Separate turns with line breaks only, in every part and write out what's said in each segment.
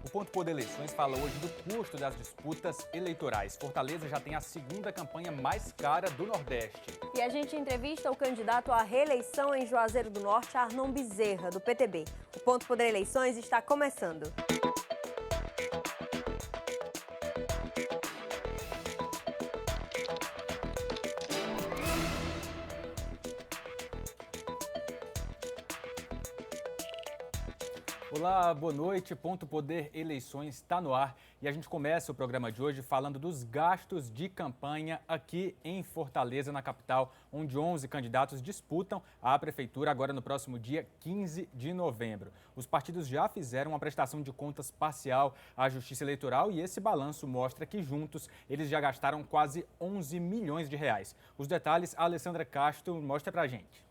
O Ponto Poder Eleições fala hoje do custo das disputas eleitorais. Fortaleza já tem a segunda campanha mais cara do Nordeste.
E a gente entrevista o candidato à reeleição em Juazeiro do Norte, Arnon Bezerra, do PTB. O Ponto Poder Eleições está começando.
Olá, boa noite. Ponto Poder Eleições está no ar e a gente começa o programa de hoje falando dos gastos de campanha aqui em Fortaleza, na capital, onde 11 candidatos disputam a prefeitura agora no próximo dia 15 de novembro. Os partidos já fizeram uma prestação de contas parcial à Justiça Eleitoral e esse balanço mostra que juntos eles já gastaram quase 11 milhões de reais. Os detalhes a Alessandra Castro mostra pra gente.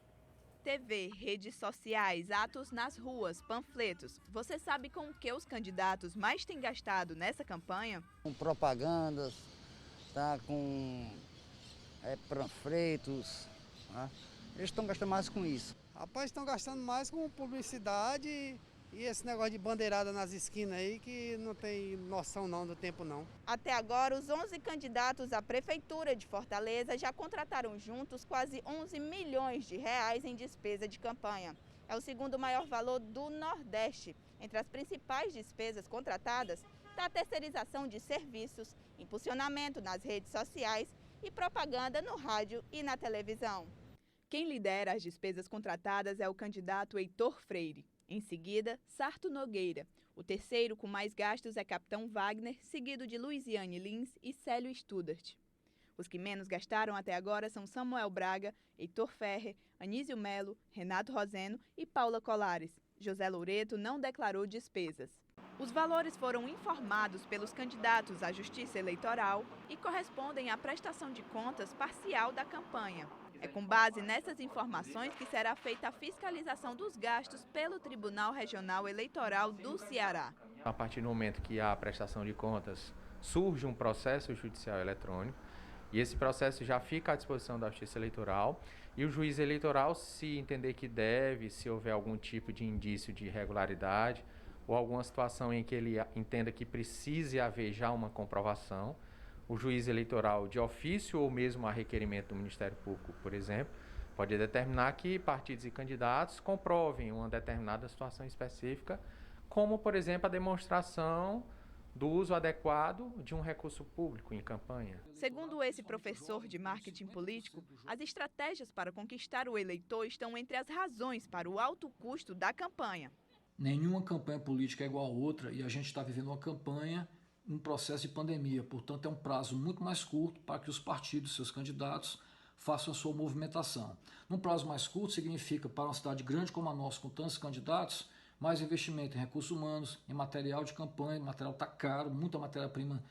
TV, redes sociais, atos nas ruas, panfletos. Você sabe com o que os candidatos mais têm gastado nessa campanha?
Com propagandas, tá, com panfletos, tá? Eles estão gastando mais com isso.
Rapaz, estão gastando mais com publicidade e esse negócio de bandeirada nas esquinas aí que não tem noção não do tempo não.
Até agora, os 11 candidatos à Prefeitura de Fortaleza já contrataram juntos quase 11 milhões de reais em despesa de campanha. É o segundo maior valor do Nordeste. Entre as principais despesas contratadas está a terceirização de serviços, impulsionamento nas redes sociais e propaganda no rádio e na televisão. Quem lidera as despesas contratadas é o candidato Heitor Freire. Em seguida, Sarto Nogueira. O terceiro com mais gastos é Capitão Wagner, seguido de Luiziane Lins e Célio Studart. Os que menos gastaram até agora são Samuel Braga, Heitor Ferrer, Anísio Melo, Renato Roseno e Paula Colares. José Loureto não declarou despesas. Os valores foram informados pelos candidatos à Justiça Eleitoral e correspondem à prestação de contas parcial da campanha. É com base nessas informações que será feita a fiscalização dos gastos pelo Tribunal Regional Eleitoral do Ceará.
A partir do momento que há a prestação de contas, surge um processo judicial eletrônico e esse processo já fica à disposição da Justiça Eleitoral e o juiz eleitoral, se entender que deve, se houver algum tipo de indício de irregularidade ou alguma situação em que ele entenda que precise haver já uma comprovação, o juiz eleitoral, de ofício ou mesmo a requerimento do Ministério Público, por exemplo, pode determinar que partidos e candidatos comprovem uma determinada situação específica, como, por exemplo, a demonstração do uso adequado de um recurso público em campanha.
Segundo esse professor de marketing político, as estratégias para conquistar o eleitor estão entre as razões para o alto custo da campanha.
Nenhuma campanha política é igual a outra e a gente está vivendo uma campanha um processo de pandemia, portanto é um prazo muito mais curto para que os partidos, seus candidatos, façam a sua movimentação. Num prazo mais curto significa, para uma cidade grande como a nossa, com tantos candidatos, mais investimento em recursos humanos, em material de campanha, o material está caro, muita matéria-prima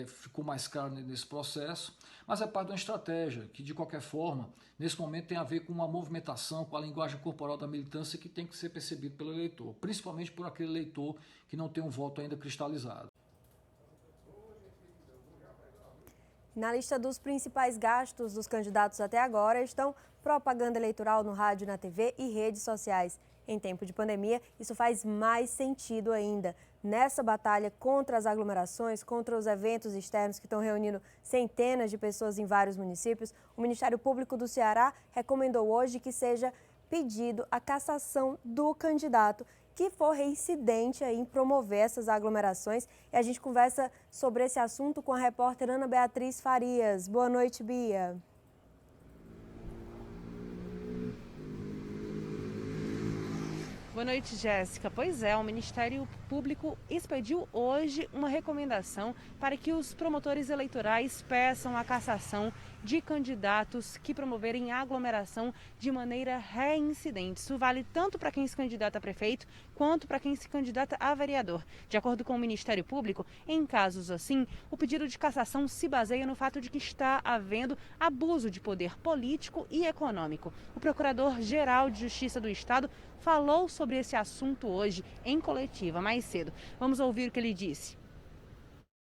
ficou mais cara nesse processo, mas é parte de uma estratégia que, de qualquer forma, nesse momento tem a ver com uma movimentação, com a linguagem corporal da militância que tem que ser percebido pelo eleitor, principalmente por aquele eleitor que não tem um voto ainda cristalizado.
Na lista dos principais gastos dos candidatos até agora estão propaganda eleitoral no rádio, na TV e redes sociais. Em tempo de pandemia, isso faz mais sentido ainda. Nessa batalha contra as aglomerações, contra os eventos externos que estão reunindo centenas de pessoas em vários municípios, o Ministério Público do Ceará recomendou hoje que seja pedido a cassação do candidato que for reincidente em promover essas aglomerações. E a gente conversa sobre esse assunto com a repórter Ana Beatriz Farias. Boa noite, Bia.
Boa noite, Jéssica. Pois é, o Ministério Público expediu hoje uma recomendação para que os promotores eleitorais peçam a cassação de candidatos que promoverem aglomeração de maneira reincidente. Isso vale tanto para quem se candidata a prefeito quanto para quem se candidata a vereador. De acordo com o Ministério Público, em casos assim, o pedido de cassação se baseia no fato de que está havendo abuso de poder político e econômico. O Procurador-Geral de Justiça do Estado falou sobre esse assunto hoje em coletiva, mais cedo. Vamos ouvir o que ele disse.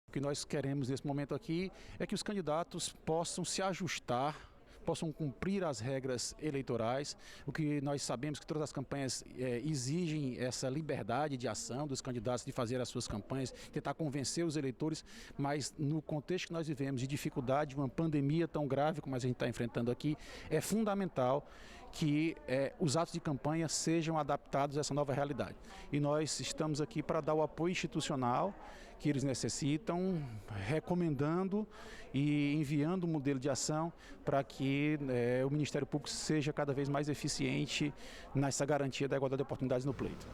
O que nós queremos nesse momento aqui é que os candidatos possam se ajustar possam cumprir as regras eleitorais. O que nós sabemos que todas as campanhas exigem essa liberdade de ação dos candidatos de fazer as suas campanhas, tentar convencer os eleitores, mas no contexto que nós vivemos de dificuldade, uma pandemia tão grave como a gente está enfrentando aqui, é fundamental que os atos de campanha sejam adaptados a essa nova realidade. E nós estamos aqui para dar o apoio institucional que eles necessitam, recomendando e enviando um modelo de ação para que o Ministério Público seja cada vez mais eficiente nessa garantia da igualdade de oportunidades no pleito.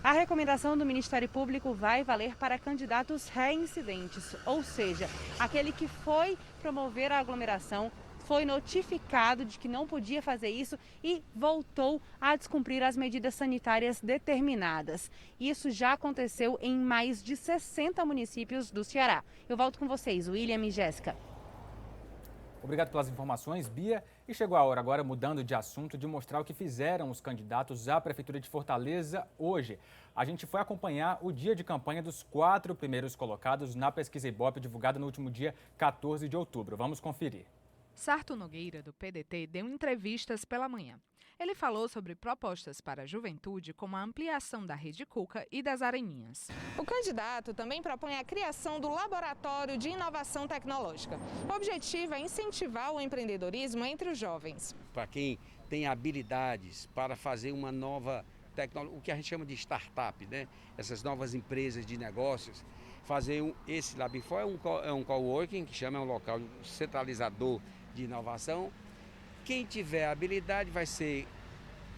A recomendação do Ministério Público vai valer para candidatos reincidentes, ou seja, aquele que foi promover a aglomeração, foi notificado de que não podia fazer isso e voltou a descumprir as medidas sanitárias determinadas. Isso já aconteceu em mais de 60 municípios do Ceará. Eu volto com vocês, William e Jéssica.
Obrigado pelas informações, Bia. E chegou a hora agora, mudando de assunto, de mostrar o que fizeram os candidatos à Prefeitura de Fortaleza hoje. A gente foi acompanhar o dia de campanha dos 4 primeiros colocados na pesquisa Ibope, divulgada no último dia 14 de outubro. Vamos conferir.
Sarto Nogueira, do PDT, deu entrevistas pela manhã. Ele falou sobre propostas para a juventude, como a ampliação da Rede Cuca e das Areninhas.
O candidato também propõe a criação do Laboratório de Inovação Tecnológica. O objetivo é incentivar o empreendedorismo entre os jovens.
Para quem tem habilidades para fazer uma nova tecnologia, o que a gente chama de startup, né? Essas novas empresas de negócios, fazer esse Labinfo é um coworking, que chama, é um local centralizador de inovação. Quem tiver habilidade vai ser,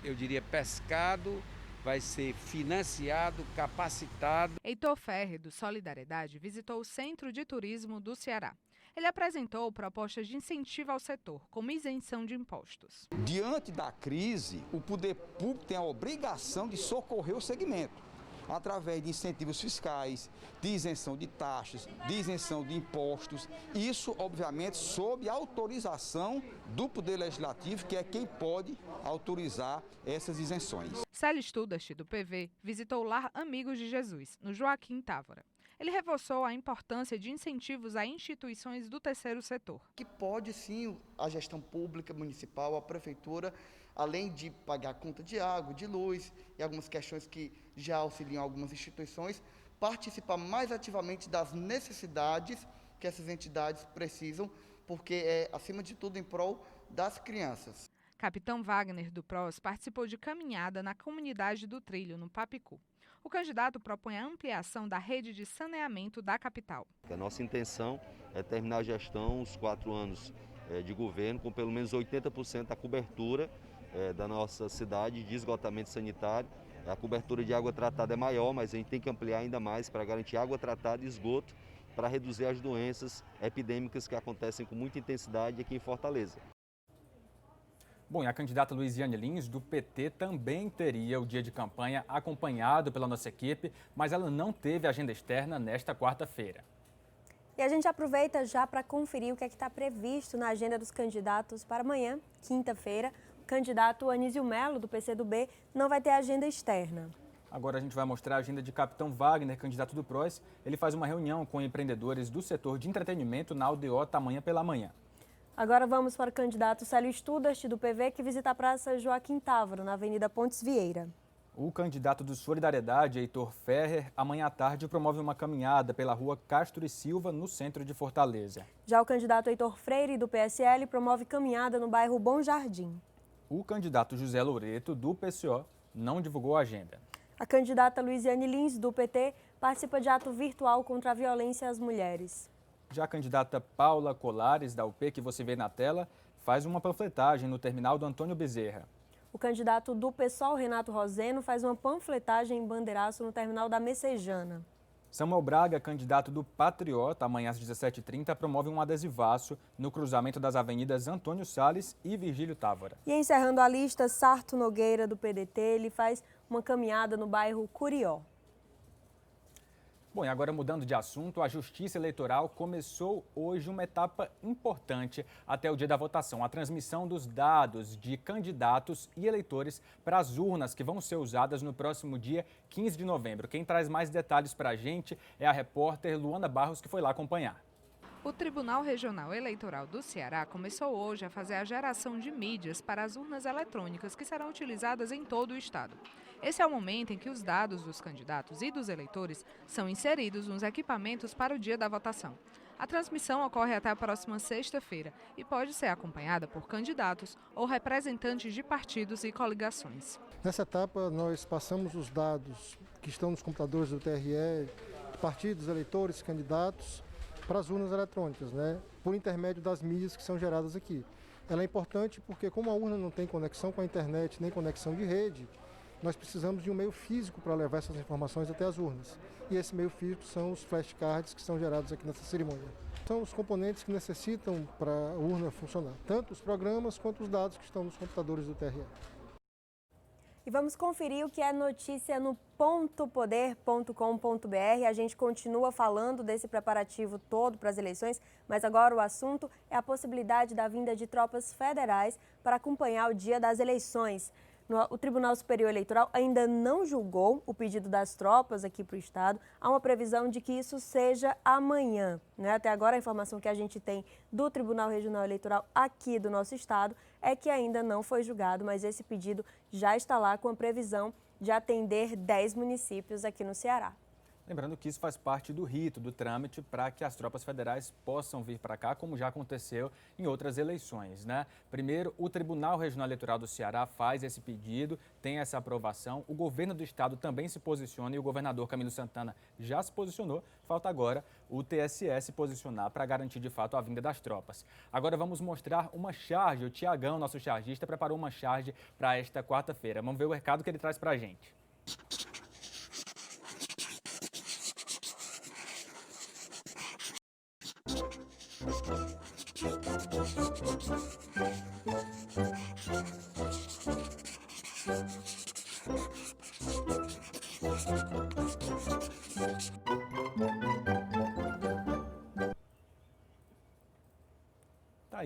eu diria, pescado, vai ser financiado, capacitado.
Heitor Ferre, do Solidariedade, visitou o Centro de Turismo do Ceará. Ele apresentou propostas de incentivo ao setor, como isenção de impostos.
Diante da crise, o poder público tem a obrigação de socorrer o segmento, através de incentivos fiscais, de isenção de taxas, de isenção de impostos. Isso, obviamente, sob autorização do Poder Legislativo, que é quem pode autorizar essas isenções.
Célio Studart, do PV, visitou o Lar Amigos de Jesus, no Joaquim Távora. Ele reforçou a importância de incentivos a instituições do terceiro setor.
Que pode sim a gestão pública municipal, a prefeitura, além de pagar a conta de água, de luz e algumas questões que já auxiliam algumas instituições, participar mais ativamente das necessidades que essas entidades precisam, porque é, acima de tudo, em prol das crianças.
Capitão Wagner, do PROS, participou de caminhada na comunidade do Trilho, no Papicu. O candidato propõe a ampliação da rede de saneamento da capital.
A nossa intenção é terminar a gestão, os 4 anos de governo, com pelo menos 80% da cobertura da nossa cidade de esgotamento sanitário. A cobertura de água tratada é maior, mas a gente tem que ampliar ainda mais para garantir água tratada e esgoto, para reduzir as doenças epidêmicas que acontecem com muita intensidade aqui em Fortaleza.
Bom, e a candidata Luiziane Lins, do PT, também teria o dia de campanha acompanhado pela nossa equipe, mas ela não teve agenda externa nesta quarta-feira.
E a gente aproveita já para conferir o que é que está previsto na agenda dos candidatos para amanhã, quinta-feira. O candidato Anísio Melo, do PCdoB, não vai ter agenda externa.
Agora a gente vai mostrar a agenda de Capitão Wagner, candidato do PROS. Ele faz uma reunião com empreendedores do setor de entretenimento na Aldeota amanhã pela manhã.
Agora vamos para o candidato Célio Studart, do PV, que visita a Praça Joaquim Távora, na Avenida Pontes Vieira.
O candidato do Solidariedade, Heitor Ferrer, amanhã à tarde promove uma caminhada pela rua Castro e Silva, no centro de Fortaleza.
Já o candidato Heitor Freire, do PSL, promove caminhada no bairro Bom Jardim.
O candidato José Loreto, do PCO, não divulgou a agenda.
A candidata Luiziane Lins, do PT, participa de ato virtual contra a violência às mulheres.
Já a candidata Paula Colares, da UP, que você vê na tela, faz uma panfletagem no terminal do Antônio Bezerra.
O candidato do PSOL, Renato Roseno, faz uma panfletagem em bandeiraço no terminal da Messejana.
Samuel Braga, candidato do Patriota, amanhã às 17h30, promove um adesivaço no cruzamento das avenidas Antônio Salles e Virgílio Távora.
E encerrando a lista, Sarto Nogueira, do PDT, ele faz uma caminhada no bairro Curió.
Bom, e agora mudando de assunto, a Justiça Eleitoral começou hoje uma etapa importante até o dia da votação, a transmissão dos dados de candidatos e eleitores para as urnas que vão ser usadas no próximo dia 15 de novembro. Quem traz mais detalhes para a gente é a repórter Luana Barros, que foi lá acompanhar.
O Tribunal Regional Eleitoral do Ceará começou hoje a fazer a geração de mídias para as urnas eletrônicas que serão utilizadas em todo o estado. Esse é o momento em que os dados dos candidatos e dos eleitores são inseridos nos equipamentos para o dia da votação. A transmissão ocorre até a próxima sexta-feira e pode ser acompanhada por candidatos ou representantes de partidos e coligações.
Nessa etapa, nós passamos os dados que estão nos computadores do TRE, partidos, eleitores, candidatos, para as urnas eletrônicas, por intermédio das mídias que são geradas aqui. Ela é importante porque, como a urna não tem conexão com a internet nem conexão de rede, nós precisamos de um meio físico para levar essas informações até as urnas. E esse meio físico são os flashcards que são gerados aqui nessa cerimônia. São os componentes que necessitam para a urna funcionar, tanto os programas quanto os dados que estão nos computadores do TRE.
E vamos conferir o que é notícia no pontopoder.com.br. A gente continua falando desse preparativo todo para as eleições, mas agora o assunto é a possibilidade da vinda de tropas federais para acompanhar o dia das eleições. O Tribunal Superior Eleitoral ainda não julgou o pedido das tropas aqui para o estado. Há uma previsão de que isso seja amanhã. Até agora, a informação que a gente tem do Tribunal Regional Eleitoral aqui do nosso estado é que ainda não foi julgado, mas esse pedido já está lá com a previsão de atender 10 municípios aqui no Ceará.
Lembrando que isso faz parte do rito, do trâmite, para que as tropas federais possam vir para cá, como já aconteceu em outras eleições, Primeiro, o Tribunal Regional Eleitoral do Ceará faz esse pedido, tem essa aprovação. O governo do estado também se posiciona e o governador Camilo Santana já se posicionou. Falta agora o TSE se posicionar para garantir, de fato, a vinda das tropas. Agora vamos mostrar uma charge. O Tiagão, nosso chargista, preparou uma charge para esta quarta-feira. Vamos ver o recado que ele traz para a gente.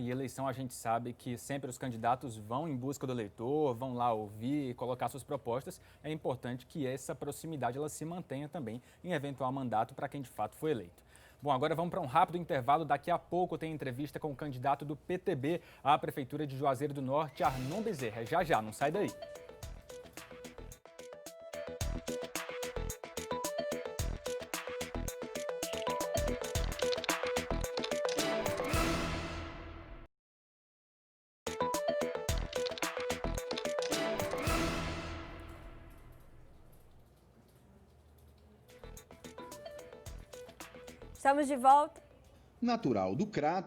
E eleição, a gente sabe que sempre os candidatos vão em busca do eleitor, vão lá ouvir e colocar suas propostas. É importante que essa proximidade ela se mantenha também em eventual mandato para quem de fato foi eleito. Bom, agora vamos para um rápido intervalo. Daqui a pouco tem entrevista com o candidato do PTB à Prefeitura de Juazeiro do Norte, Arnon Bezerra. Já, não sai daí.
Estamos de volta.
Natural do Crato.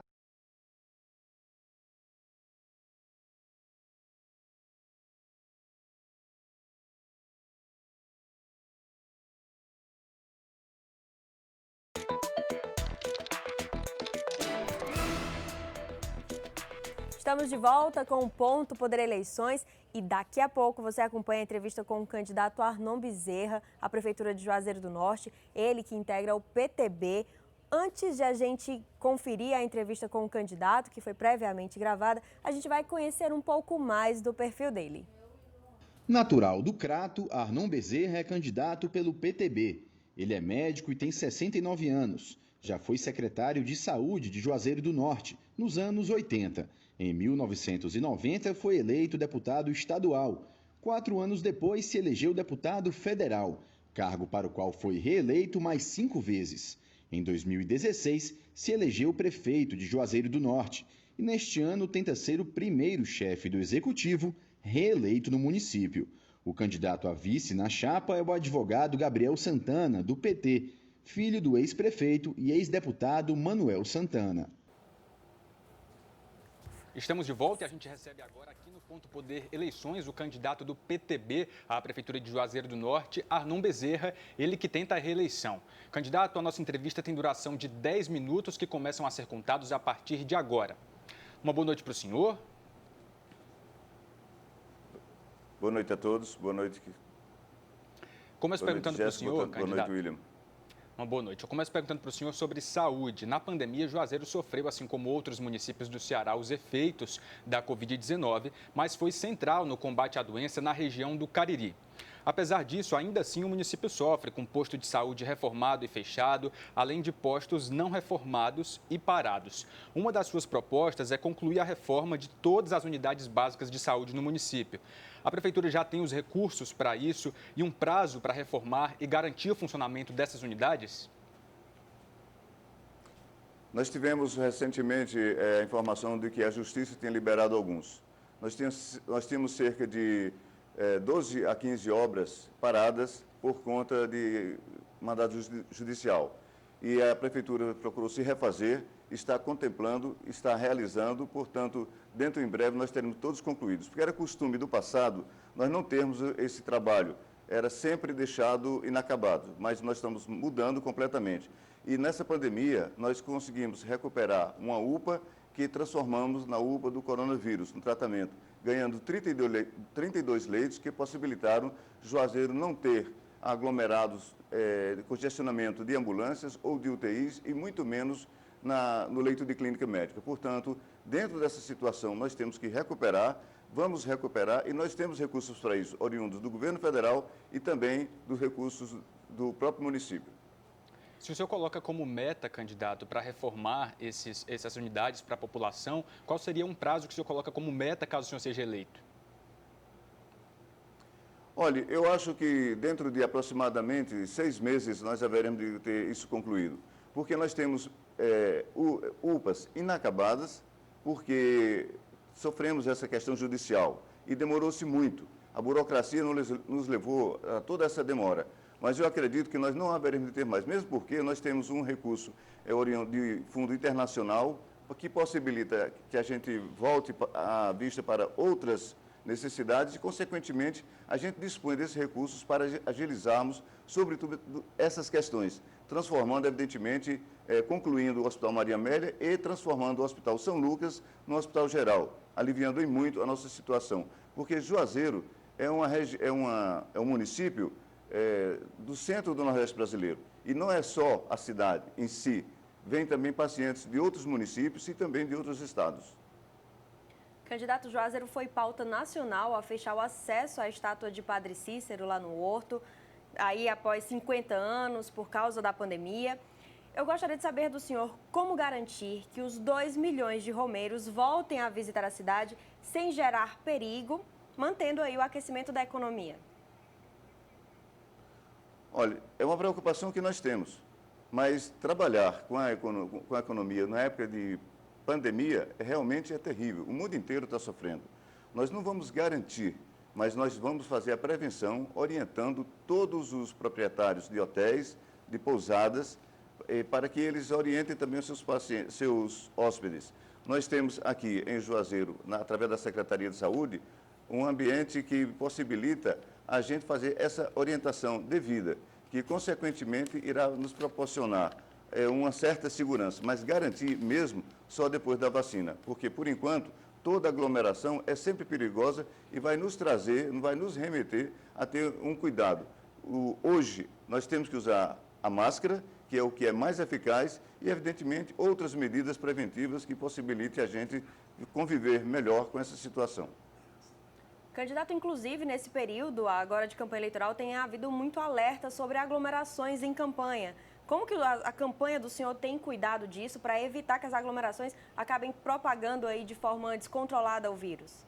Estamos de volta com o Ponto Poder Eleições e daqui a pouco você acompanha a entrevista com o candidato Arnon Bezerra à Prefeitura de Juazeiro do Norte, ele que integra o PTB. Antes de a gente conferir a entrevista com o candidato, que foi previamente gravada, a gente vai conhecer um pouco mais do perfil dele.
Natural do Crato, Arnon Bezerra é candidato pelo PTB. Ele é médico e tem 69 anos. Já foi secretário de Saúde de Juazeiro do Norte, nos anos 80. Em 1990, foi eleito deputado estadual. 4 anos depois, se elegeu deputado federal, cargo para o qual foi reeleito mais 5 vezes. Em 2016, se elegeu prefeito de Juazeiro do Norte e neste ano tenta ser o primeiro chefe do executivo reeleito no município. O candidato a vice na chapa é o advogado Gabriel Santana, do PT, filho do ex-prefeito e ex-deputado Manuel Santana.
Estamos de volta e a gente recebe agora aqui no Ponto Poder Eleições o candidato do PTB à Prefeitura de Juazeiro do Norte, Arnon Bezerra, ele que tenta a reeleição. Candidato, a nossa entrevista tem duração de 10 minutos que começam a ser contados a partir de agora. Uma boa noite para o senhor.
Boa noite a todos, boa noite.
Começo perguntando para o senhor, candidato.
Boa noite, William.
Uma boa noite. Eu começo perguntando para o senhor sobre saúde. Na pandemia, Juazeiro sofreu, assim como outros municípios do Ceará, os efeitos da Covid-19, mas foi central no combate à doença na região do Cariri. Apesar disso, ainda assim o município sofre com posto de saúde reformado e fechado, além de postos não reformados e parados. Uma das suas propostas é concluir a reforma de todas as unidades básicas de saúde no município. A Prefeitura já tem os recursos para isso e um prazo para reformar e garantir o funcionamento dessas unidades?
Nós tivemos recentemente a informação de que a Justiça tinha liberado alguns. Nós tínhamos cerca de 12 a 15 obras paradas por conta de mandado judicial. E a Prefeitura procurou se refazer, está contemplando, está realizando, portanto, dentro em breve nós teremos todos concluídos. Porque era costume do passado nós não termos esse trabalho, era sempre deixado inacabado, mas nós estamos mudando completamente. E nessa pandemia nós conseguimos recuperar uma UPA que transformamos na UPA do coronavírus, no tratamento, ganhando 32 leitos que possibilitaram Juazeiro não ter aglomerados de congestionamento de ambulâncias ou de UTIs e muito menos no leito de clínica médica. Portanto, dentro dessa situação, nós temos que recuperar, vamos recuperar e nós temos recursos para isso, oriundos do governo federal e também dos recursos do próprio município.
Se o senhor coloca como meta, candidato, para reformar essas unidades para a população, qual seria um prazo que o senhor coloca como meta caso o senhor seja eleito?
Olha, eu acho que dentro de aproximadamente 6 meses nós haveremos de ter isso concluído. Porque nós temos UPAs inacabadas, porque sofremos essa questão judicial e demorou-se muito. A burocracia nos levou a toda essa demora. Mas eu acredito que nós não haveremos de ter mais, mesmo porque nós temos um recurso de fundo internacional que possibilita que a gente volte a vista para outras necessidades e, consequentemente, a gente dispõe desses recursos para agilizarmos, sobretudo, essas questões, transformando, evidentemente, concluindo o Hospital Maria Amélia e transformando o Hospital São Lucas no Hospital Geral, aliviando em muito a nossa situação. Porque Juazeiro é um município do centro do Nordeste brasileiro. E não é só a cidade em si, vem também pacientes de outros municípios e também de outros estados.
Candidato, Juazeiro foi pauta nacional a fechar o acesso à estátua de Padre Cícero lá no Horto, aí após 50 anos por causa da pandemia. Eu gostaria de saber do senhor como garantir que os 2 milhões de romeiros voltem a visitar a cidade sem gerar perigo, mantendo aí o aquecimento da economia.
Olha, é uma preocupação que nós temos, mas trabalhar com a economia na época de pandemia realmente é terrível. O mundo inteiro está sofrendo. Nós não vamos garantir, mas nós vamos fazer a prevenção orientando todos os proprietários de hotéis, de pousadas, para que eles orientem também os seus hóspedes. Nós temos aqui em Juazeiro, através da Secretaria de Saúde, um ambiente que possibilita a gente fazer essa orientação devida, que, consequentemente, irá nos proporcionar uma certa segurança, mas garantir mesmo só depois da vacina, porque, por enquanto, toda aglomeração é sempre perigosa e vai nos trazer, vai nos remeter a ter um cuidado. Hoje, nós temos que usar a máscara, que é o que é mais eficaz, e, evidentemente, outras medidas preventivas que possibilitem a gente conviver melhor com essa situação.
Candidato, inclusive, nesse período, agora de campanha eleitoral, tem havido muito alerta sobre aglomerações em campanha. Como que a campanha do senhor tem cuidado disso para evitar que as aglomerações acabem propagando aí de forma descontrolada o vírus?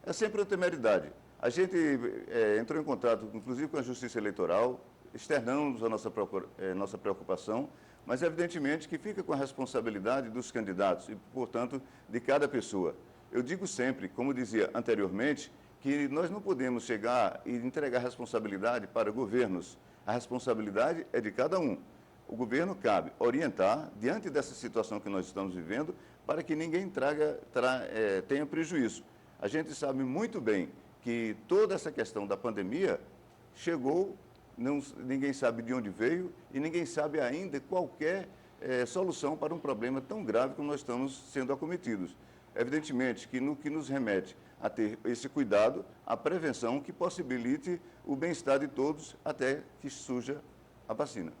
É sempre uma temeridade. A gente entrou em contato, inclusive, com a Justiça Eleitoral, externamos a nossa preocupação, mas, evidentemente, que fica com a responsabilidade dos candidatos e, portanto, de cada pessoa. Eu digo sempre, como dizia anteriormente, que nós não podemos chegar e entregar responsabilidade para governos. A responsabilidade é de cada um. O governo cabe orientar, diante dessa situação que nós estamos vivendo, para que ninguém tenha prejuízo. A gente sabe muito bem que toda essa questão da pandemia chegou, ninguém sabe de onde veio e ninguém sabe ainda qualquer solução para um problema tão grave como nós estamos sendo acometidos. Evidentemente que no que nos remete a ter esse cuidado, a prevenção que possibilite o bem-estar de todos até que surja a vacina.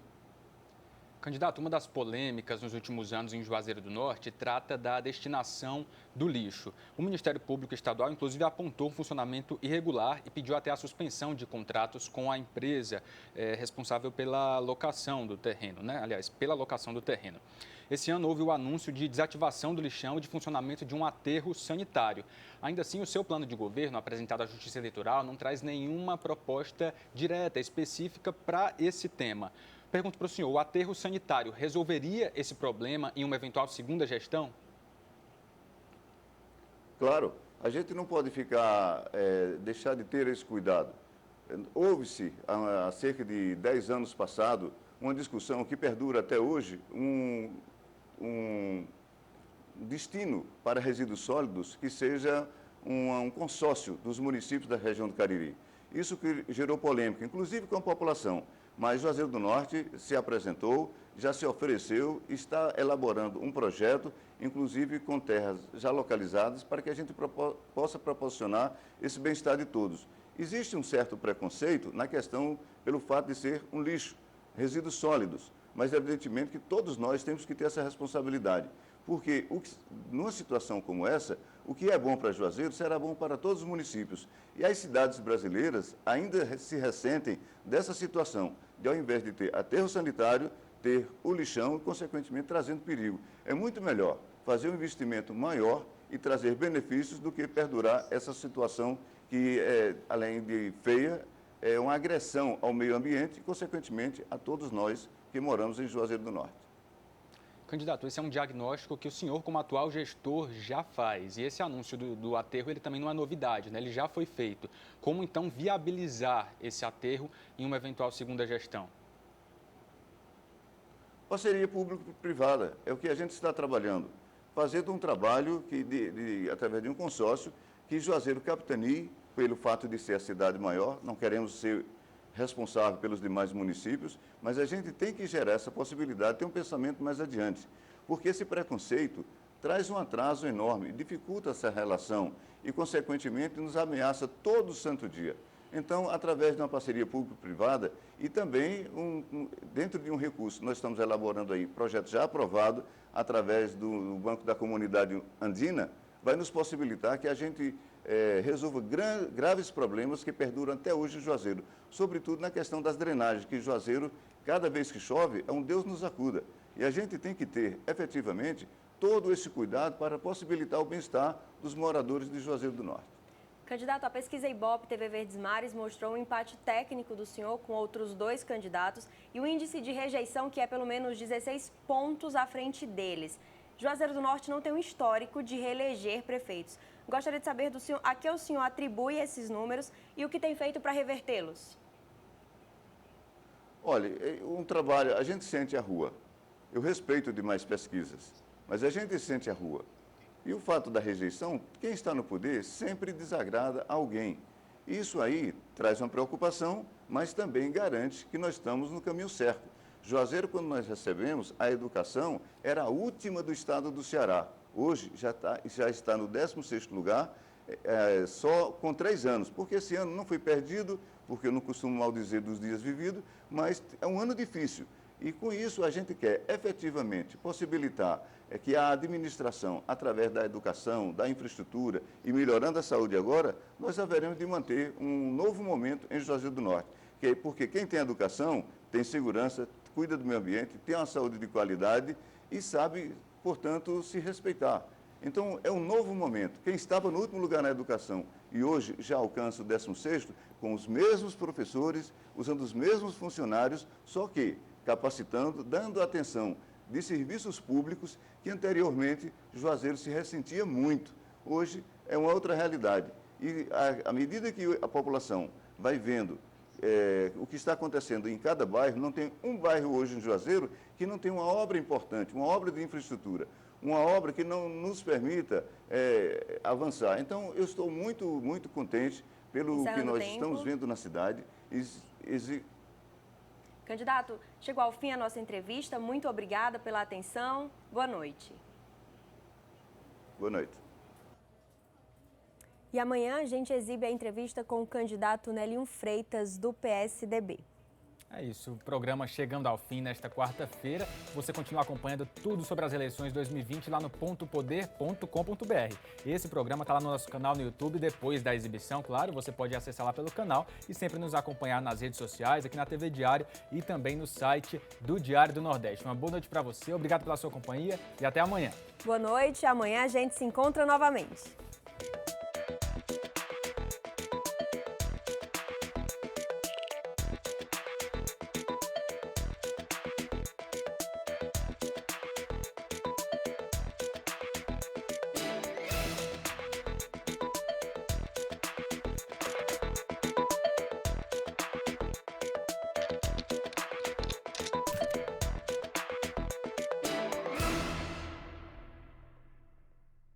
Candidato, uma das polêmicas nos últimos anos em Juazeiro do Norte trata da destinação do lixo. O Ministério Público Estadual, inclusive, apontou um funcionamento irregular e pediu até a suspensão de contratos com a empresa responsável pela locação do terreno, né? Aliás, pela locação do terreno. Esse ano houve o anúncio de desativação do lixão e de funcionamento de um aterro sanitário. Ainda assim, o seu plano de governo, apresentado à Justiça Eleitoral, não traz nenhuma proposta direta, específica para esse tema. Pergunto para o senhor, o aterro sanitário resolveria esse problema em uma eventual segunda gestão?
Claro, a gente não pode deixar de ter esse cuidado. Houve-se, há cerca de 10 anos passado, uma discussão que perdura até hoje, um destino para resíduos sólidos que seja um consórcio dos municípios da região do Cariri. Isso que gerou polêmica, inclusive com a população. Mas Juazeiro do Norte se apresentou, já se ofereceu, está elaborando um projeto, inclusive com terras já localizadas, para que a gente possa proporcionar esse bem-estar de todos. Existe um certo preconceito na questão pelo fato de ser um lixo, resíduos sólidos, mas evidentemente que todos nós temos que ter essa responsabilidade. Porque numa situação como essa, o que é bom para Juazeiro será bom para todos os municípios. E as cidades brasileiras ainda se ressentem dessa situação, de ao invés de ter aterro sanitário, ter o lixão e, consequentemente, trazendo perigo. É muito melhor fazer um investimento maior e trazer benefícios do que perdurar essa situação que, além de feia, é uma agressão ao meio ambiente e, consequentemente, a todos nós que moramos em Juazeiro do Norte.
Candidato, esse é um diagnóstico que o senhor, como atual gestor, já faz. E esse anúncio do aterro, ele também não é novidade, né? Ele já foi feito. Como, então, viabilizar esse aterro em uma eventual segunda gestão?
Parceria público-privada é o que a gente está trabalhando. Fazendo um trabalho através de um consórcio que Juazeiro capitanie, pelo fato de ser a cidade maior, não queremos ser responsável pelos demais municípios, mas a gente tem que gerar essa possibilidade de ter um pensamento mais adiante, porque esse preconceito traz um atraso enorme, dificulta essa relação e, consequentemente, nos ameaça todo santo dia. Então, através de uma parceria público-privada e também, dentro de um recurso, nós estamos elaborando aí projeto já aprovado, através do Banco da Comunidade Andina, vai nos possibilitar que a gente resolva graves problemas que perduram até hoje em Juazeiro, sobretudo na questão das drenagens, que Juazeiro, cada vez que chove, é um Deus nos acuda. E a gente tem que ter, efetivamente, todo esse cuidado para possibilitar o bem-estar dos moradores de Juazeiro do Norte.
Candidato, a pesquisa Ibope TV Verdes Mares mostrou um empate técnico do senhor com outros 2 candidatos e o índice de rejeição que é pelo menos 16 pontos à frente deles. Juazeiro do Norte não tem um histórico de reeleger prefeitos. Gostaria de saber do senhor a que o senhor atribui esses números e o que tem feito para revertê-los.
Olha, um trabalho, a gente sente a rua. Eu respeito demais pesquisas, mas a gente sente a rua. E o fato da rejeição, quem está no poder sempre desagrada alguém. Isso aí traz uma preocupação, mas também garante que nós estamos no caminho certo. Juazeiro, quando nós recebemos, a educação era a última do estado do Ceará. Hoje já está no 16º lugar, só com 3 anos, porque esse ano não foi perdido, porque eu não costumo maldizer dos dias vividos, mas é um ano difícil. E com isso a gente quer efetivamente possibilitar que a administração, através da educação, da infraestrutura e melhorando a saúde agora, nós haveremos de manter um novo momento em Juazeiro do Norte. Porque quem tem educação, tem segurança, cuida do meio ambiente, tem uma saúde de qualidade e sabe, portanto, se respeitar. Então, é um novo momento. Quem estava no último lugar na educação e hoje já alcança o 16º, com os mesmos professores, usando os mesmos funcionários, só que capacitando, dando atenção de serviços públicos que anteriormente Juazeiro se ressentia muito. Hoje é uma outra realidade. E à medida que a população vai vendo o que está acontecendo em cada bairro, não tem um bairro hoje em Juazeiro que não tem uma obra importante, uma obra de infraestrutura, uma obra que não nos permita avançar. Então, eu estou muito, muito contente pelo que nós estamos vendo na cidade.
Candidato, chegou ao fim a nossa entrevista. Muito obrigada pela atenção. Boa noite.
Boa noite.
E amanhã a gente exibe a entrevista com o candidato Nelinho Freitas, do PSDB.
É isso, o programa chegando ao fim nesta quarta-feira. Você continua acompanhando tudo sobre as eleições 2020 lá no pontopoder.com.br. Esse programa está lá no nosso canal no YouTube, depois da exibição, claro, você pode acessar lá pelo canal e sempre nos acompanhar nas redes sociais, aqui na TV Diário e também no site do Diário do Nordeste. Uma boa noite para você, obrigado pela sua companhia e até amanhã.
Boa noite, amanhã a gente se encontra novamente.